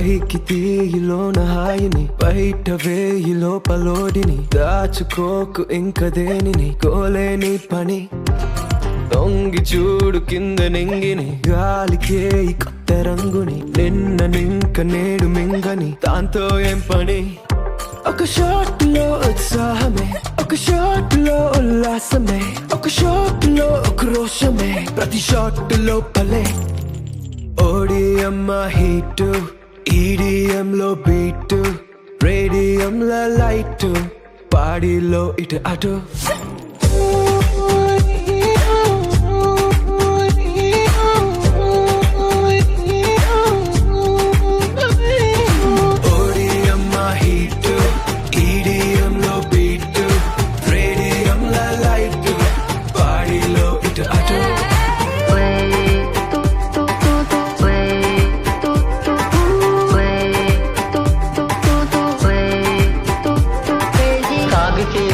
పైకి తీయిలోన హాయిని బయట వేయి లోపలోడిని దాచుకోకు ఇంక దేనిని కోలేని పని తొంగి చూడు కింద నింగిని గాలికే ఈ కొత్త రంగుని నిన్న నింక నేడు మింగని దాంతో ఏం పని ఒక షాట్ లో ఉత్సాహమే ఒక షాట్ లో ఉల్లాసమే ఒక షాట్ లో ఒక రోషమే ప్రతి షాట్ లోపలే ఓడిఎం హీట్ ఈడిఎం లో బీట్ రేడియం లో లైట్ బాడీలో ఇటు అటు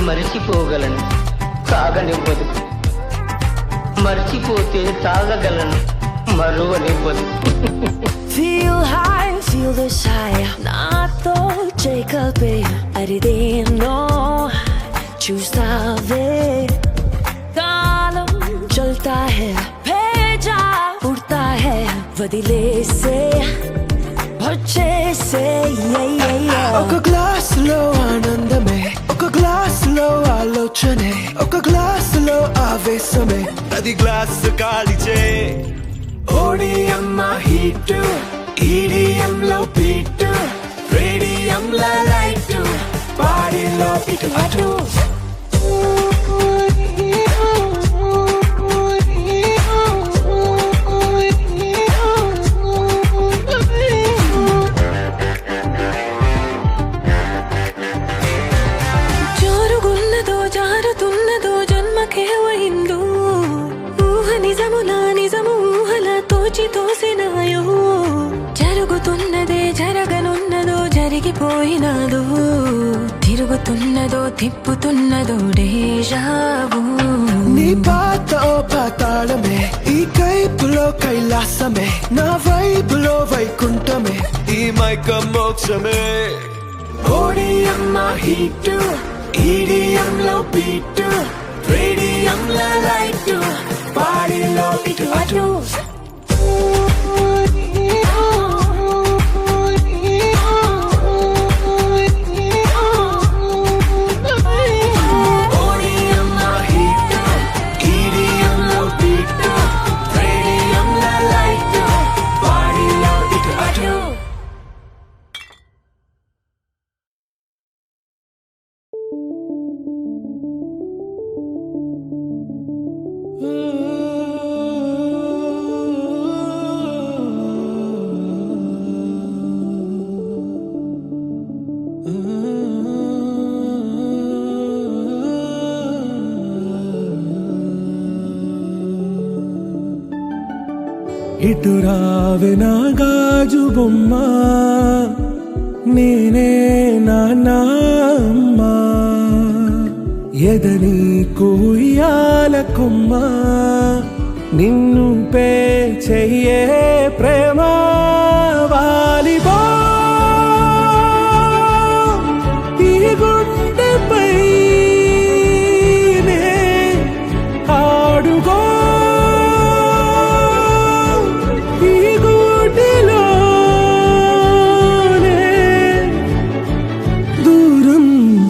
మరిచిపోగలను సాగనివ్వదు మర్చిపోతే తాగగలను మరువనివ్వదు Feel high, feel the high నాతో చేకల్పే అరిదేనో చూస్తావే కాలం చల్తా హై భేజా ఉడతా హై వదిలేసే వచ్చేసే ఒక గ్లాస్ లో ఆనందమే ఒక గ్లాస్ లో ఆలోచనే ఒక గ్లాస్ లో ఆవేశమే అది గ్లాస్ కాలిచే ఓడిఎం హీట్ ఈడిఎం లో బీట్ రేడియం లో లైట్ బాడీలో ఇటు అటు జరుగుతున్నదే జరగనున్నదో జరిగిపోయినదో తిరుగుతున్నదో తిప్పుతున్నదో డేజావు నీ పాత ఓ పాతాళమే ఈ కైపులో కైలాసమే నా వైపులో వైకుంఠమే ఈ మైక మోక్షమే ఓడిఎం హీట్ ఈడిఎం లో బీట్ రేడియం లో లైట్ బాడీలో ఇటు అటు ఇటు రావే నా గాజు బొమ్మ నేనే నాన్నమ్మ ఎదని కుయ్యాల కొమ్మ నిన్ను పే చెయ్యే ప్రేమ వాలిబా ఈ గుండెపై ఆడుగో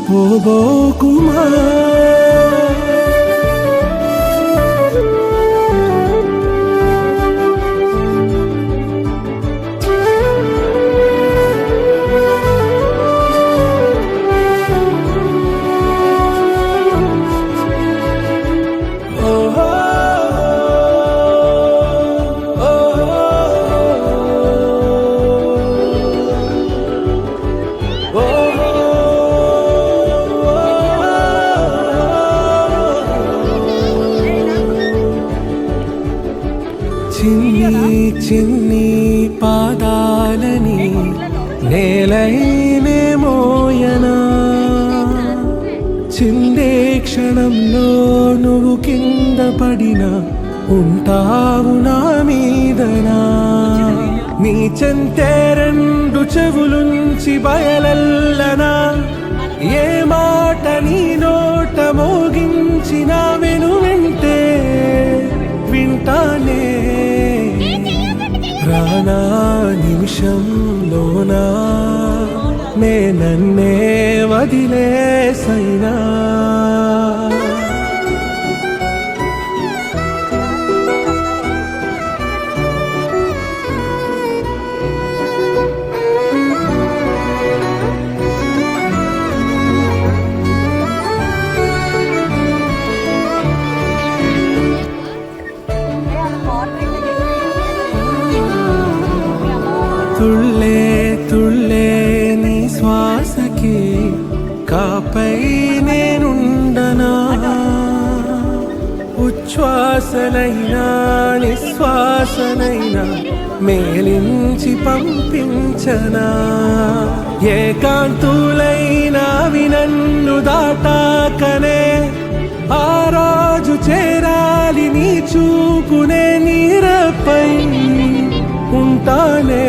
పోబోకుమా చిన్ని చిన్ని పాదాలని నేలైనే మోయనా చిందే క్షణంలో నువ్వు కింద పడినా ఉంటావు నా మీదనా నీ చెంతే రెండు చెవులుంచి బయలల్లనా ఏ మాట నీ నోట మోగించిన వెనువెంటే వింటానే రానా నిమిషంలోనా నే నన్నే వదిలేసైనా తుళ్ళే తుళ్ళే నీ శ్వాసకి కాపై నేనుండనా ఉచ్ఛ్వాసనైనా నిశ్వాసనైనా మేలించి పంపించనా ఏకాంతులైనవి నన్ను దాటాకనే ఆ రోజు చేరాలి నీ చూపునే నీరపై ఉంటానే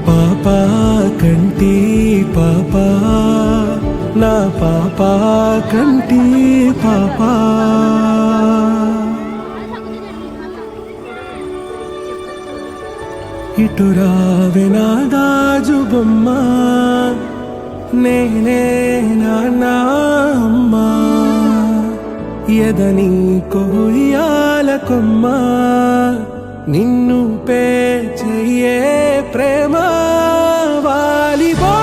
పాపా కంటి పాపా నా పాపా కంటి పాపా ఇటు రావే నా గాజు బొమ్మ నేనే నాన్న అమ్మా ఎదని కొయ్యాల కొమ్మ నిన్ను పే చెయ్యే ప్రేమ వాలిబో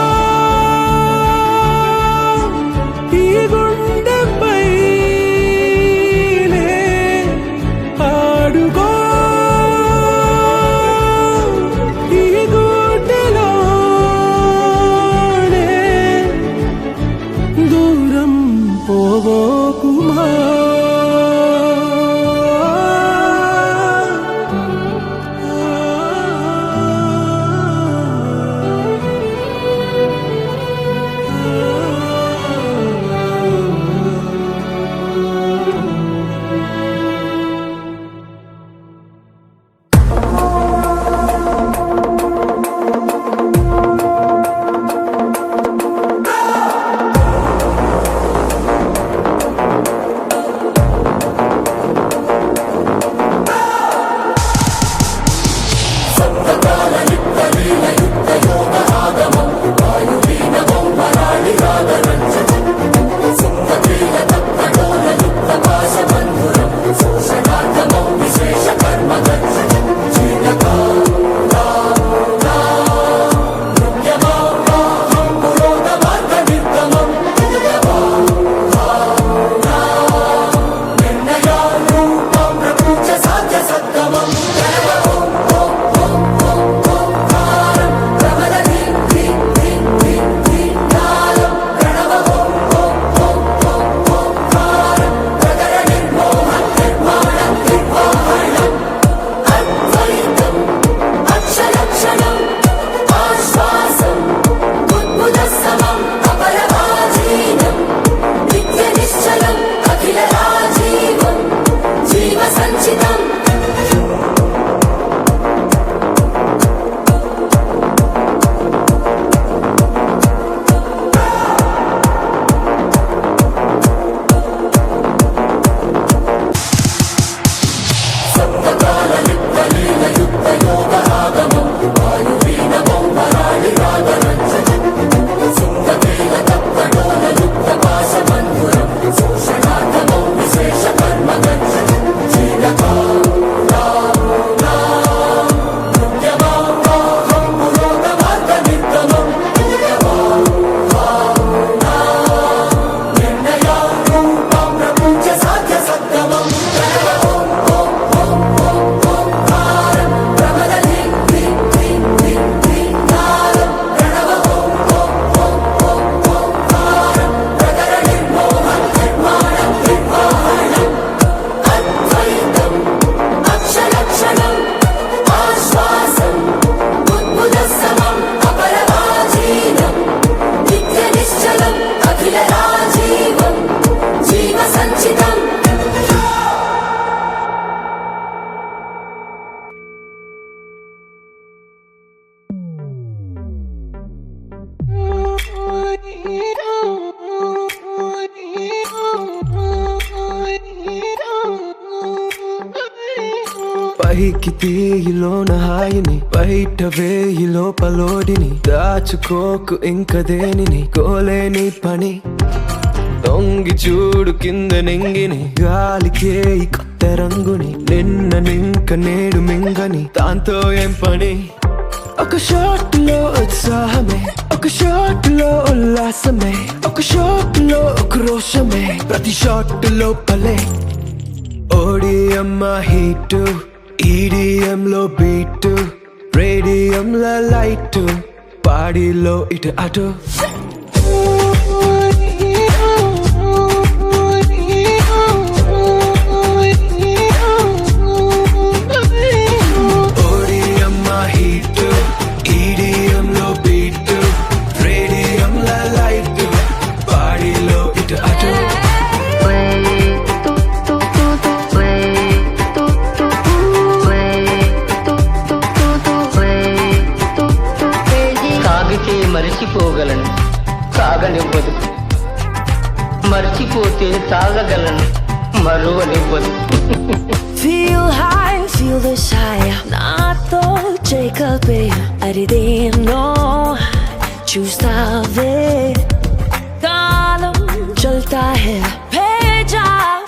ఈ గుండెపై ఆడుగో ఈ గుడ్డలోనే దూరం పోవోకుమా పైకి తీయిలోన హాయిని బయట వేయి లోపలోడిని దాచుకోకు ఇంక దేనిని కోలేని పని తొంగి చూడు కింద నింగిని గాలికే ఈ కొత్త రంగుని నిన్న నింక నేడు మింగని దాంతో ఏం పని ఒక షాట్ లో ఉత్సాహమే ఒక షాట్ లో ఉల్లాసమే ఒక షాట్ లో క్రోషమే ప్రతి షాట్ లోపలే ఓడిఎం హీట్ ఈడిఎం లో బీట్ రేడియం లో లైట్ బాడీలో ఇటు అటు మరిచిపోగలను సాగనివ్వదు మర్చిపోతే తాగగలను మరువనివ్వదు Feel high, feel this high నాతో చేకల్పే అరిదేనో చూస్తావే కాలం చల్తా హై భేజా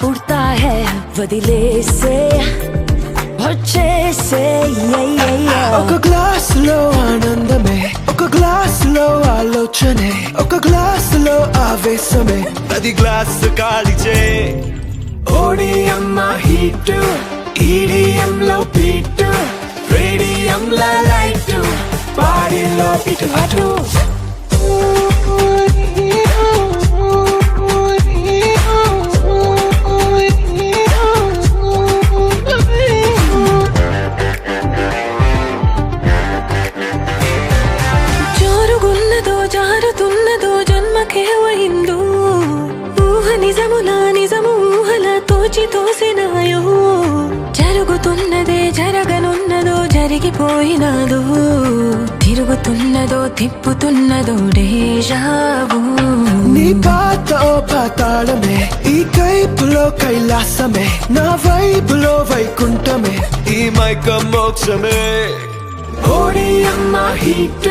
ఉడతా హై వదిలేసే వచ్చేసే ఒక గ్లాస్ లో ఆనందమే ఒక గ్లాస్ లో ఆలోచనే ఒక గ్లాస్ లో ఆవేశమే అది గ్లాస్ కాలిచే ఓడిఎం హీట్ ఈడిఎం లో బీట్ రేడియం లో లైట్ బాడీలో ఇటు అటు తోసినాయో జరుగుతున్నదే జరగనున్నదో జరిగిపోయినాదో తిరుగుతున్నదో తిప్పుతున్నదో డేజావు నీ పాత ఓ పాతాళమే ఈ కైపులో కైలాసమే నా వైపులో వైకుంఠమే ఈ మైకం మోక్షమే ఓడిఎం హీట్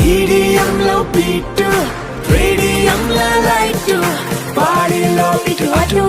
ఈడిఎం లో బీట్ రేడియం లో లైట్ బాడీలో ఇటు అటు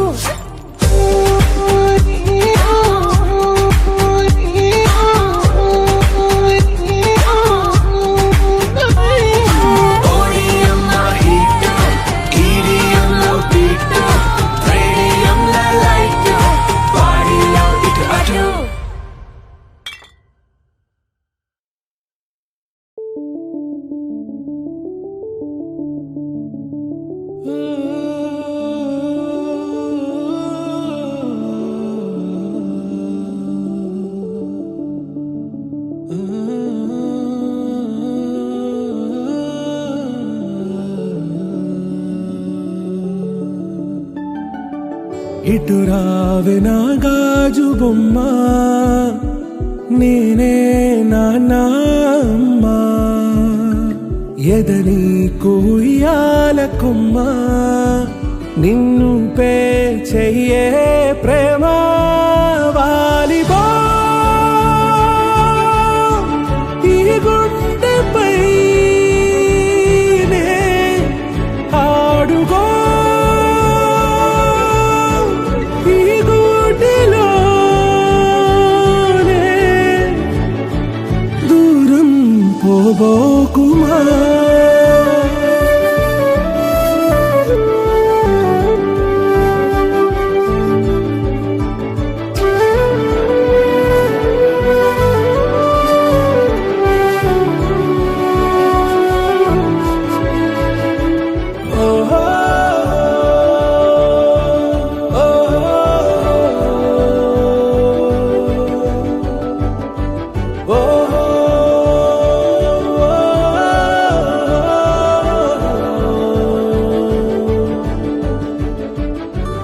ఇటు రావే నా గాజు బొమ్మ నేనే నాన్నమ్మ ఎదని కుయ్యాల కొమ్మ నిన్ను పే చెయ్యే ప్రేమ వాలిబా ఈ గుండెపై ఆడుగో పోబోకుమా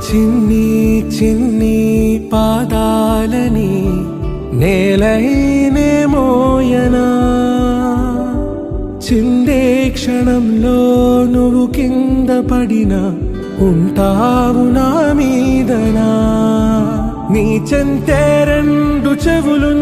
చిన్ని చిన్ని పాదాలని నేలైనే మోయనా చిందే క్షణంలో నువ్వు కింద పడినా ఉంటావు నా మీదనా నీ చెంతే రెండు చెవులు